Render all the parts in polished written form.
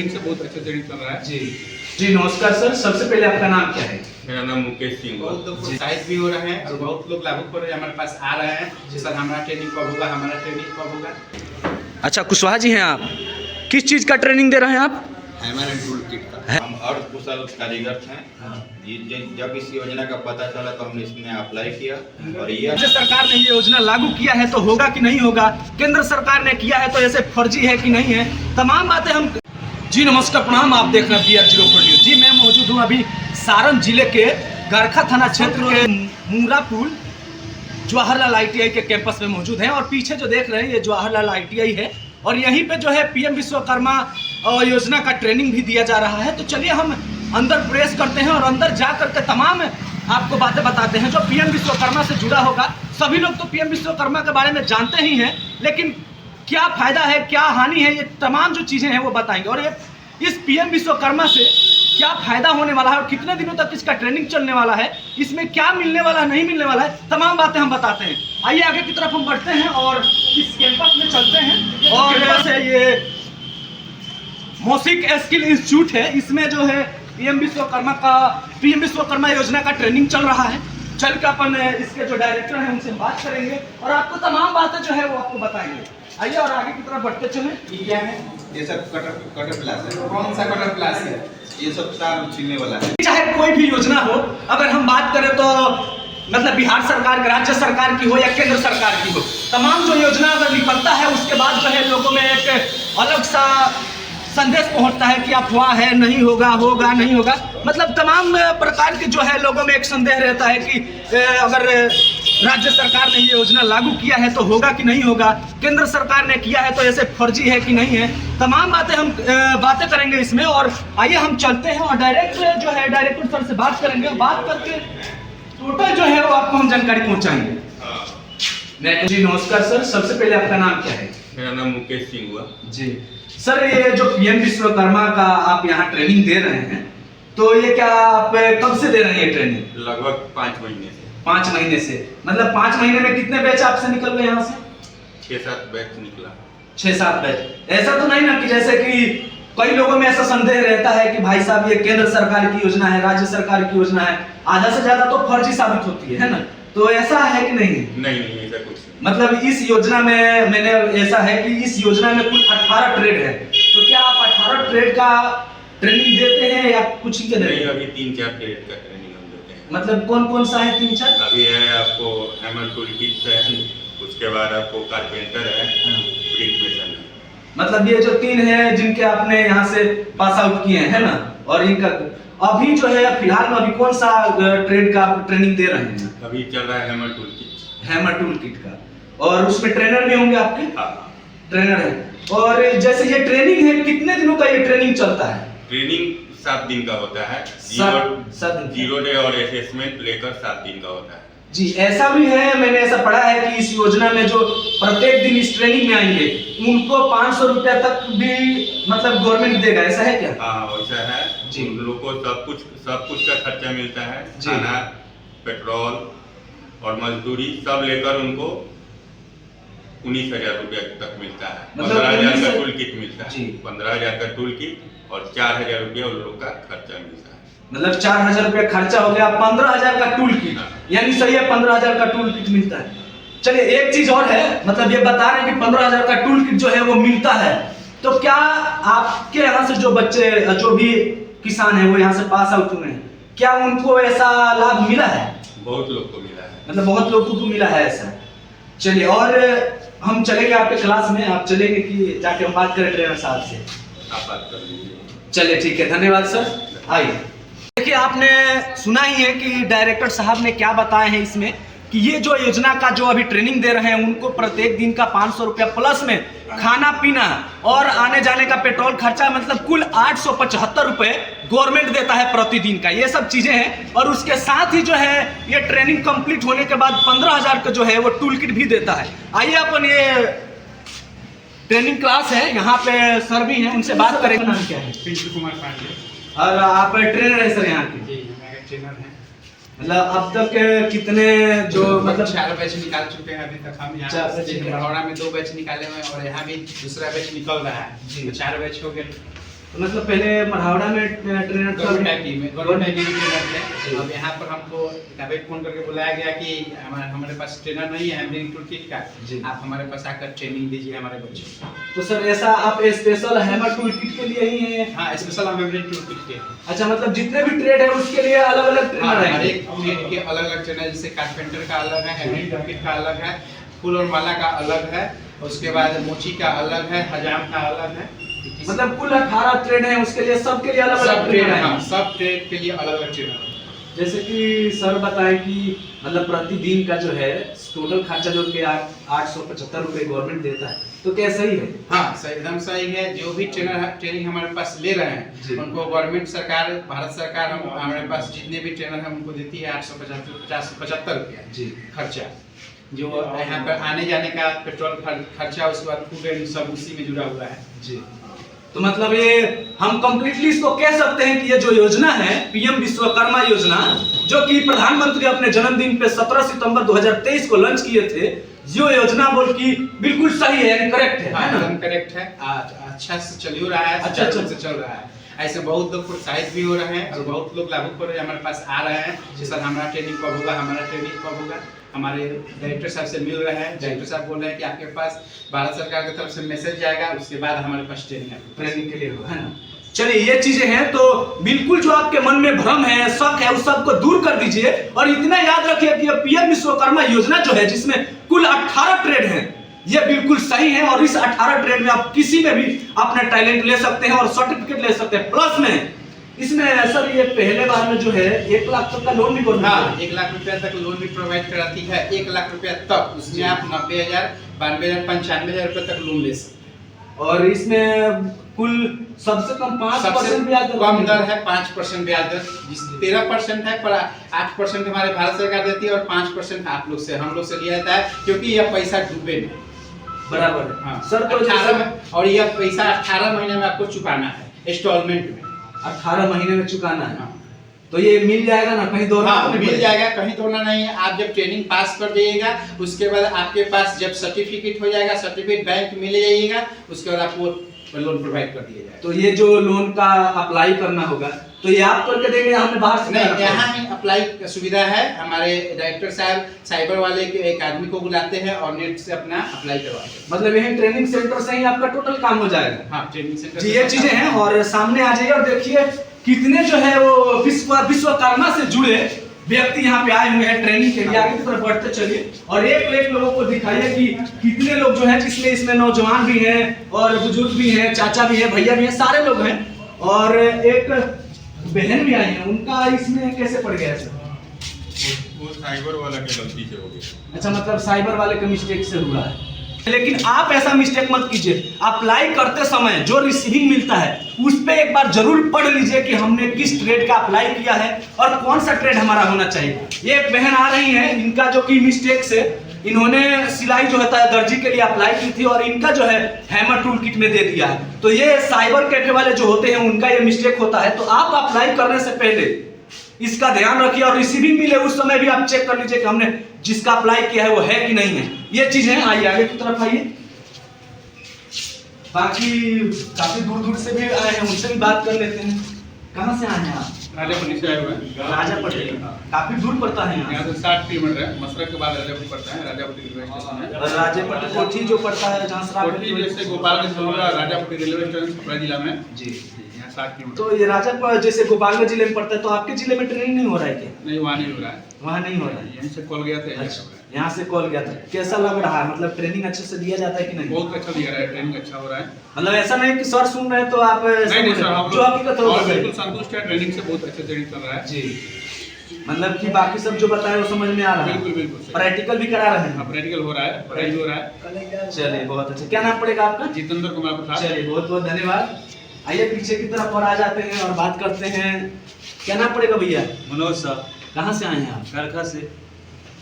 Training से बहुत अच्छा ट्रेनिंग चल रहा है। जी जी नमस्कार सर, सबसे पहले आपका नाम क्या है? मेरा नाम मुकेश सिंह। बहुत लोग प्रोत्साहित भी हो रहे हैं और बहुत लोग लागू कर रहे हैं, हमारे पास आ रहे हैं सर हमारा ट्रेनिंग कब होगा, हमारा ट्रेनिंग कब होगा। अच्छा कुशवाहा जी हैं आप, किस चीज़ का ट्रेनिंग दे रहे हैं आप? हैमर एंड टूल किट का। हम अर्ध कुशल कारीगर हैं। जब इस योजना का पता चला तो हमने इसमें अप्लाई किया और ये राज्य सरकार ने ये योजना लागू किया है तो होगा कि नहीं होगा, केंद्र सरकार ने किया है तो ऐसे फर्जी है कि नहीं है, तमाम बातें हम। जी नमस्कार प्रणाम, आप देख रहे हैं BR04 न्यूज। जी मैं मौजूद हूँ अभी सारण जिले के गरखा थाना क्षेत्र के मुंगरा पुल जवाहरलाल ITI के कैंपस में मौजूद हैं और पीछे जो देख रहे हैं ये जवाहरलाल ITI है और यहीं पे जो है PM विश्वकर्मा योजना का ट्रेनिंग भी दिया जा रहा है। तो चलिए हम अंदर प्रवेश करते हैं और अंदर जा करके तमाम आपको बातें बताते हैं जो PM विश्वकर्मा से जुड़ा होगा। सभी लोग तो PM विश्वकर्मा के बारे में जानते ही हैं, लेकिन क्या फायदा है क्या हानि है, ये तमाम जो चीज़ें हैं वो बताएंगे। और ये इस PM विश्वकर्मा से क्या फायदा होने वाला है और कितने दिनों तक इसका ट्रेनिंग चलने वाला है, इसमें क्या मिलने वाला है नहीं मिलने वाला है, तमाम बातें हम बताते हैं। आइए आगे की तरफ हम बढ़ते हैं और इस कैंपस में चलते हैं। और कैंपस है ये मौसिक स्किल इंस्टीट्यूट है, इसमें जो है PM विश्वकर्मा योजना का ट्रेनिंग चल रहा है। चल के अपन इसके जो डायरेक्टर हैं उनसे बात करेंगे और आपको तमाम बातें जो है वो आपको बताएंगे। आइए और आगे की तरफ बढ़ते चलें। ये क्या है? ये सब कटर प्लास है। कौन सा कटर प्लास है? ये सब तार छिलने वाला है। चाहे कोई भी योजना हो, अगर हम बात करें तो मतलब बिहार सरकार की, राज्य सरकार की हो या केंद्र सरकार की हो, तमाम जो योजना अगर निकलता है उसके बाद जो है लोगों में एक अलग सा संदेश पहुंचता है कि अफवाह है, नहीं होगा, होगा नहीं होगा, मतलब तमाम प्रकार के जो है लोगों में एक संदेह रहता है कि अगर राज्य सरकार ने ये योजना लागू किया है तो होगा कि नहीं होगा, केंद्र सरकार ने किया है तो ऐसे फर्जी है कि नहीं है, तमाम बातें हम बातें करेंगे इसमें। और आइए हम चलते हैं और डायरेक्टर सर से बात करेंगे, बात करके टोटल जो है वो आपको हम जानकारी पहुंचाएंगे। जी नमस्कार सर, सबसे पहले आपका नाम क्या है? मेरा नाम मुकेश सिंह हुआ। जी सर, ये जो PM विश्वकर्मा का आप यहाँ ट्रेनिंग दे रहे हैं तो ये क्या आप कब से दे रहे हैं ये ट्रेनिंग? लगभग 5 महीने से। 5 महीने से, मतलब 5 महीने में कितने बैच आपसे निकल गए यहाँ से? 6-7 बैच निकला। 6-7 बैच। ऐसा तो नहीं ना कि जैसे कि कई लोगों में ऐसा संदेह रहता है कि भाई साहब ये केंद्र सरकार की योजना है, राज्य सरकार की योजना है, आधा से ज्यादा तो फर्जी साबित होती है ना, तो ऐसा है कि नहीं? नहीं ऐसा कुछ नहीं। मतलब इस योजना में मैंने ऐसा है कि इस योजना में कुल 18 ट्रेड है, तो क्या आप 18 ट्रेड का ट्रेनिंग देते हैं या कुछ ही के नहीं, अभी 3-4 ट्रेड का ट्रेनिंग हम देते हैं। मतलब कौन कौन सा है 3-4? अभी है आपको हैमर टूल किट है, उसके बाद आपको कारपेंटर है, ब्रिक मेसन है। मतलब ये जो 3 है जिनके आपने यहाँ से पास आउट किए हैं, है ना, और इनका अभी जो है फिलहाल में अभी कौन सा ट्रेड का आप ट्रेनिंग दे रहे हैं? अभी चल रहा है hammer tool kit. Hammer tool kit का, और उसमें ट्रेनर भी होंगे आपके? हाँ, ट्रेनर है। और जैसे ये ट्रेनिंग है, कितने दिनों का ये ट्रेनिंग चलता है? ट्रेनिंग 7 दिन का होता है। 7 दिन। 0 डे और असेसमेंट लेकर 7 दिन का होता है। जी ऐसा भी है, मैंने ऐसा पढ़ा है कि इस योजना में जो प्रत्येक दिन इस ट्रेनिंग में आएंगे उनको 500 रुपया तक भी मतलब गवर्नमेंट देगा, ऐसा है क्या? हाँ वैसा है जी। उन लोगों को सब कुछ का खर्चा मिलता है, खाना, पेट्रोल और मजदूरी सब लेकर उनको 19,000 रुपया तक मिलता है। मतलब 15,000 का टूल किट मिलता है। जी। 15,000 का टूल किट और 4,000 रुपया उन लोग का खर्चा मिलता है। मतलब 4,000 रुपया खर्चा हो गया, 15,000 का टूल किट, यानी सही है 15,000 का टूल किट मिलता है। चलिए एक चीज और है, मतलब ये बता रहे हैं कि 15,000 का टूल किट जो है वो मिलता है, तो क्या आपके यहाँ से जो बच्चे जो भी किसान है वो यहाँ से पास आउट हुए हैं, क्या उनको ऐसा लाभ मिला है? बहुत लोग को मिला है। मतलब बहुत लोगों को मिला है ऐसा। चलिए और हम चलेंगे आपके क्लास में, आप चलेंगे कि जाके हम बात करें ट्रेनर साहब से? आप बात कर लीजिए। चलिए ठीक है, धन्यवाद सर। आइए देखिए, आपने सुना ही है कि डायरेक्टर साहब ने क्या बताए हैं इसमें कि ये जो योजना का जो अभी ट्रेनिंग दे रहे हैं उनको प्रत्येक दिन का 500 रुपया प्लस में खाना पीना और आने जाने का पेट्रोल खर्चा, मतलब कुल 875 रुपये गवर्नमेंट देता है प्रतिदिन का, ये सब चीज़ें हैं। और उसके साथ ही जो है ये ट्रेनिंग कंप्लीट होने के बाद 15,000 का जो है वो टूल किट भी देता है। आइए अपन ये ट्रेनिंग क्लास है, यहाँ पे सर भी हैं, उनसे बात करेंगे। नाम क्या है? पिंटू कुमार पांडे। और आप ट्रेनर है सर यहाँ के? जी मैं ट्रेनर हैं। मतलब अब तक कितने जो मतलब 4 बैच निकाल चुके हैं अभी तक हम यहाँ। बड़ौरा में 2 बैच निकाले हुए हैं और यहाँ भी दूसरा बैच निकल रहा है, जी। तो 4 बैच हो गए। तो मतलब पहले मढ़ावड़ा में ट्रेनर गवर्नमेंट आईटी में ट्रेनर थे। अब यहाँ पर हमको कभी फोन करके बुलाया गया कि हमारे पास ट्रेनर नहीं है हैमरिंग टूल किट का, आप हमारे पास आकर ट्रेनिंग दीजिए हमारे बच्चों को। तो सर ऐसा आप स्पेशल हैमर टूल किट के लिए ही है? हाँ, स्पेशल हैमरिंग टूल किट के। अच्छा, मतलब जितने भी ट्रेड है उसके लिए अलग अलग ट्रेनर है? हर एक ट्रेड के अलग अलग ट्रेनर, जैसे कारपेंटर का अलग है, हैमरिंग टूल किट का अलग है, फूल और माला का अलग है, उसके बाद मोची का अलग है, हजाम का अलग है। मतलब कुल 18 ट्रेड है, उसके लिए सबके लिए अलग अलग ट्रेड है? हाँ, सब ट्रेड के लिए अलग अलग ट्रेनर है। जैसे कि सर बताएं कि मतलब प्रतिदिन का जो है टोटल खर्चा जो कि 875 रुपए गवर्नमेंट देता है, तो क्या सही है? हाँ, सही, एकदम सही है। जो भी ट्रेनिंग हमारे पास ले रहे हैं उनको गवर्नमेंट सरकार, भारत सरकार हमारे पास जितने भी ट्रेनर हैं उनको देती है 875 रुपया जी खर्चा। जो यहाँ पर आने जाने का पेट्रोल खर्चा, उसके बाद फूड एंड सब उसी में जुड़ा हुआ है जी। तो मतलब ये हम कंप्लीटली इसको कह सकते हैं कि ये जो योजना है पीएम विश्वकर्मा योजना, जो कि प्रधानमंत्री अपने जन्मदिन पे 17 सितंबर 2023 को लॉन्च किए थे, जो योजना बोल की बिल्कुल सही है, यानी करेक्ट है ना? एकदम करेक्ट है। अच्छा से चल रहा है, अच्छा से चल रहा है। ऐसे बहुत लोग प्रोत्साहित भी हो रहे हैं और बहुत लोग लागू कर रहे हैं, हमारे पास आ रहे हैं कि सर हमारा ट्रेनिंग कब होगा, हमारा ट्रेनिंग कब होगा। हमारे डायरेक्टर साहब से मिल रहे हैं, डायरेक्टर साहब बोल रहे हैं कि आपके पास भारत सरकार की तरफ से मैसेज जाएगा, उसके बाद हमारे पास ट्रेनिंग के लिए होगा, है ना? चलिए, ये चीजें हैं, तो बिल्कुल जो आपके मन में भ्रम है, शक है, उस सबको दूर कर दीजिए और इतना याद रखिए कि पीएम विश्वकर्मा योजना जो है, जिसमें कुल 18 ट्रेड हैं, ये बिल्कुल सही है और इस 18 ट्रेड में आप किसी में भी अपना टैलेंट ले सकते हैं और सर्टिफिकेट ले सकते हैं। प्लस में इसमें सर ये पहले बार में जो है 1 लाख तक का लोन भी गवर्नमेंट, हाँ, 1 लाख रुपया तक लोन भी प्रोवाइड कराती है। 1 लाख रुपया तक, उसमें आप 90,000, 92,000, 95,000 रुपये तक लोन ले सकते हैं। और इसमें कुल सबसे कम 5% ब्याज दर, कम दर है 5% ब्याज दर, जिस 13% है पर 8% हमारे भारत सरकार देती है और 5% आप लोग से, हम लोग से लिया जाता है, क्योंकि यह पैसा डूबे नहीं। बराबर। हाँ सर, तो 18 और यह पैसा 18 महीने में आपको चुकाना है, इंस्टॉलमेंट में 18 महीने में चुकाना है। तो ये मिल जाएगा ना, कहीं दौड़ना? हाँ, मिल जाएगा, कहीं दौड़ना नहीं है। आप जब ट्रेनिंग पास कर जाइएगा, उसके बाद आपके पास जब सर्टिफिकेट हो जाएगा, सर्टिफिकेट बैंक में ले जाइएगा, उसके बाद आपको लोन प्रोवाइड कर दिया जाएगा। तो ये जो लोन का अप्लाई करना होगा, तो ये आप करके देंगे या हमें बाहर से? नहीं, यहाँ ही अप्लाई का सुविधा है। हमारे डायरेक्टर साहब साइबर वाले के एक आदमी को बुलाते हैं और नेट से अपना अप्लाई करवाते हैं। मतलब यही ट्रेनिंग सेंटर से ही आपका टोटल काम हो जाएगा? हाँ, ट्रेनिंग सेंटर जी, ये चीजें हैं। और सामने आ जाइए और देखिए कितने जो है वो विश्वकर्मा से जुड़े व्यक्ति यहाँ पे आए हुए हैं ट्रेनिंग के लिए। आगे की तरफ बढ़ते चलिए और एक लोगों को दिखाइए कि कितने लोग जो हैं, जिसमें इसमें नौजवान भी हैं और बुजुर्ग भी हैं, चाचा भी हैं, भैया भी हैं, सारे लोग हैं। और एक बहन भी आई है, उनका इसमें कैसे पड़ गया सर? वो साइबर वाला की गलती से हो गया। अच्छा, मतलब साइबर वाले का मिस्टेक से हुआ है। लेकिन आप ऐसा मिस्टेक मत कीजिए, अप्लाई करते समय जो रिसीविंग मिलता है उस पे एक बार जरूर पढ़ लीजिए कि हमने किस ट्रेड का अप्लाई किया है और कौन सा ट्रेड हमारा होना चाहिए। ये एक बहन आ रही हैं, इनका जो कि मिस्टेक से इन्होंने सिलाई जो होता है दर्जी के लिए अप्लाई की थी और इनका जो है हैमर टूल किट में दे दिया है। तो ये साइबर कैफे वाले जो होते हैं उनका ये मिस्टेक होता है। तो आप अप्लाई करने से पहले इसका ध्यान रखिए और रिसीविंग मिले उस समय भी आप चेक कर लीजिए कि हमने जिसका अप्लाई किया है वो है कि नहीं है। ये चीज है। आइए आगे की तरफ आइए। बाकी काफी दूर दूर से भी आए हैं, उनसे भी बात कर लेते हैं। कहाँ से आए हैं आप? राजापट्टी से आए हुए हैं। राजापट्टी, काफी दूर पड़ता है यहाँ से 60 किलोमीटर है। मसरक के बाद राजापट्टी पड़ता है। राजापट्टी रेलवे स्टेशन है। और राजापट्टी कोठी जो पड़ता है जहाँ से कोठी जैसे गोपालगंज होगा, राजापट्टी रेलवे स्टेशन छपरा जिला में जी। यहाँ 60 किलोमीटर। तो ये राजापुर जैसे गोपालगंज जिले में पड़ता है, तो आपके जिले में ट्रेनिंग नहीं हो रहा है क्या? नहीं, वहाँ नहीं हो रहा है, वहाँ नहीं हो रहा है। यहीं से कॉल गया था। अच्छा, यहाँ से कॉल गया था। कैसा लग रहा है, मतलब ट्रेनिंग अच्छे से दिया जाता है कि नहीं? बहुत अच्छा दिया रहा है, ट्रेनिंग अच्छा हो रहा है। मतलब ऐसा नहीं कि सर सुन रहे हैं तो आप नहीं सर, हम जो हकीकत हो बिल्कुल संतुष्ट है। ट्रेनिंग से बहुत अच्छे ट्रेनिंग चल रहा है जी। मतलब कि बाकी सब जो बताए वो समझ में आ रहा है? बिल्कुल बिल्कुल। प्रैक्टिकल भी करा रहे हैं? प्रैक्टिकल हो रहा है, पढ़ाई भी हो रहा है। चलिए बहुत अच्छा। क्या नाम पड़ेगा आपका? जितेंद्र कुमार प्रसाद। चलिए बहुत बहुत धन्यवाद। आइए पीछे की तरफ और आ जाते हैं और बात करते हैं। क्या नाम पड़ेगा भैया? मनोज साहब। कहाँ से आए हैं आप? करखा से।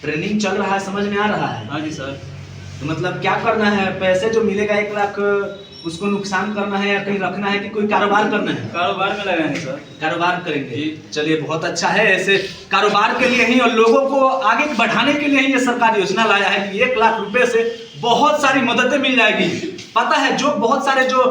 ट्रेनिंग चल रहा है, समझ में आ रहा है? हाँ जी सर। तो मतलब क्या करना है? पैसे जो मिलेगा 1 लाख उसको नुकसान करना है या कहीं रखना है कि कोई कारोबार करना है? कारोबार में लगाएंगे सर। कारोबार करेंगे। चलिए बहुत अच्छा है। ऐसे कारोबार के लिए ही और लोगों को आगे बढ़ाने के लिए ही ये सरकार योजना लाया है कि 1 लाख रुपए से बहुत सारी मददें मिल जाएगी। पता है जो बहुत सारे जो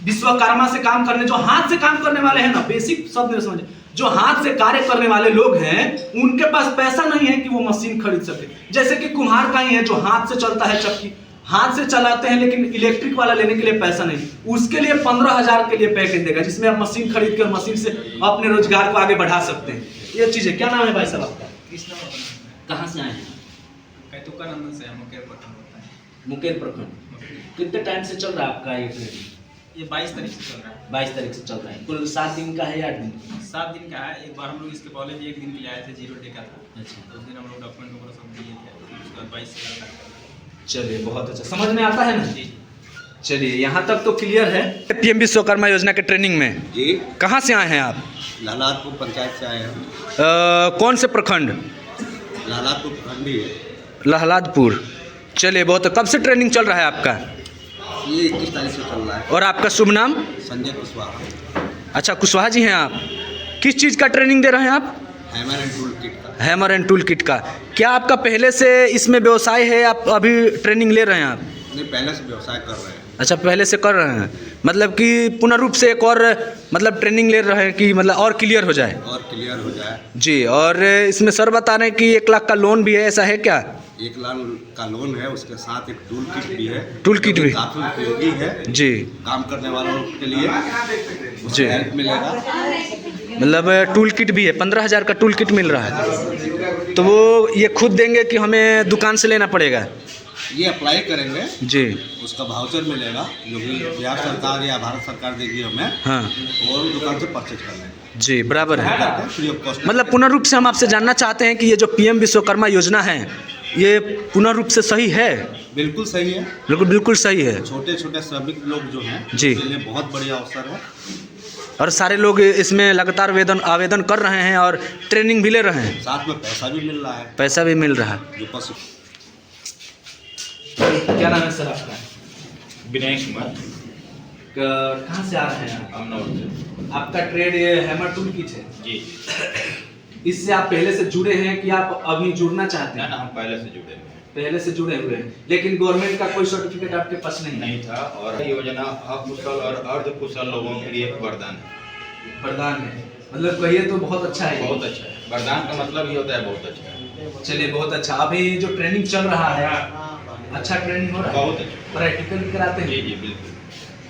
विश्वकर्मा से काम करने, जो हाथ से काम करने वाले हैं ना, बेसिक शब्द में समझे, जो हाथ से कार्य करने वाले लोग हैं, उनके पास पैसा नहीं है कि वो मशीन खरीद सके। जैसे कि कुम्हार का ही है जो हाथ से चलता है, चक्की हाथ से चलाते हैं, लेकिन इलेक्ट्रिक वाला लेने के लिए पैसा नहीं, उसके लिए 15,000 के लिए पैकेज देगा, जिसमें आप मशीन खरीद कर मशीन से अपने रोजगार को आगे बढ़ा सकते हैं। ये चीज है। क्या नाम है भाई साहब आपका? कहाँ से आए हैं? मुकेर प्रखंड। कितने टाइम से चल रहा है आपका ये ट्रेनिंग? ये 22 तारीख से चल रहा है। 22 तारीख से चल रहा है। कुल 7 दिन का है या 8 दिन? 7 दिन का है। एक बार हम लोग इसके पहले भी 1 दिन के लिए आए थे, 0 डे का था। अच्छा, उस दिन हम लोग डॉक्यूमेंट वगैरह सब दिए थे। उसके बाद 22 से चलिए बहुत अच्छा, समझ में आता है ना? जी। चलिए यहाँ तक तो क्लियर है। पीएम विश्वकर्मा योजना के ट्रेनिंग में जी, कहाँ से आए हैं आप? लालातपुर पंचायत से आए हैं। कौन से प्रखंड? लालातपुर प्रखंड ही है। लहलादपुर। चलिए बहुत, कब से ट्रेनिंग चल रहा है आपका? ये 21 तारीख से चल रहा है। और आपका शुभ नाम? संजय कुशवाहा। अच्छा, कुशवाहा जी हैं आप। किस चीज़ का ट्रेनिंग दे रहे हैं आप? हैमर एंड टूल किट का। हैमर एंड टूल किट का। क्या आपका पहले से इसमें व्यवसाय है, आप अभी ट्रेनिंग ले रहे हैं आप? नहीं, पहले से व्यवसाय कर रहे हैं। अच्छा, पहले से कर रहे हैं, मतलब कि पूर्ण रूप से एक और मतलब ट्रेनिंग ले रहे हैं कि मतलब और क्लियर हो जाए? और क्लियर हो जाए जी। और इसमें सर बता रहे हैं कि 1 लाख का लोन भी है, ऐसा है क्या? 1 लाख का लोन है, उसके साथ एक टूल किट भी है। टूल किट भी काफ़ी उपयोगी है जी, काम करने वालों के लिए। जी। उससे हेल्प मिलेगा। मतलब टूल किट भी है, 15,000 का टूल किट मिल रहा है। तो वो ये खुद देंगे कि हमें दुकान से लेना पड़ेगा? ये अप्लाई करेंगे, जी। उसका वाउचर मिलेगा जो कि बिहार सरकार या भारत सरकार देगी हमें, हाँ और दुकान से परचेज कर लेंगे। जी, बराबर है। Free of cost. मतलब पूर्ण रूप से हम आपसे जानना चाहते हैं कि ये जो पीएम विश्वकर्मा योजना है, ये पूर्ण रूप से सही है? बिल्कुल सही है। बिल्कुल बिल्कुल सही है। छोटे छोटे श्रमिक लोग जो हैं जी, उनके लिए बहुत बढ़िया अवसर है। और सारे लोग इसमें लगातार आवेदन कर रहे हैं और ट्रेनिंग भी ले रहे हैं, साथ में पैसा भी मिल रहा है। पैसा भी मिल रहा है। जो पशु क्या नाम है सर आपका? विनय कुमार, कहाँ से आ रहे हैं आप? अमनौर से। आपका ट्रेड ये हैमर टूल किट है, जी। इससे आप पहले से जुड़े हैं कि आप अभी जुड़ना चाहते ना हैं? ना, हम पहले से जुड़े हुए हैं। पहले से जुड़े हुए हैं, लेकिन गवर्नमेंट का कोई सर्टिफिकेट आपके पास नहीं है? नहीं था, और योजना अकुशल और अर्धकुशल लोगों के लिए एक वरदान है। वरदान है, मतलब कहिए तो बहुत अच्छा है। बहुत अच्छा है। वरदान का मतलब ये होता है बहुत अच्छा है। चलिए बहुत अच्छा। अभी जो ट्रेनिंग चल रहा है, अच्छा ट्रेनिंग हो रहा है? बहुत अच्छा। प्रैक्टिकल भी कराते हैं? जी जी बिल्कुल।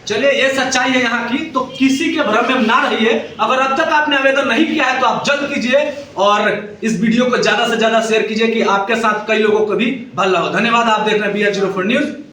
चलिए, ये सच्चाई है यहाँ की, तो किसी के भ्रम में ना रहिए। अगर अब तक आपने आवेदन नहीं किया है तो आप जल्द कीजिए, और इस वीडियो को ज्यादा से ज्यादा शेयर कीजिए कि आपके साथ कई लोगों को भी भला हो। धन्यवाद। आप देख रहे हैं BR04 न्यूज।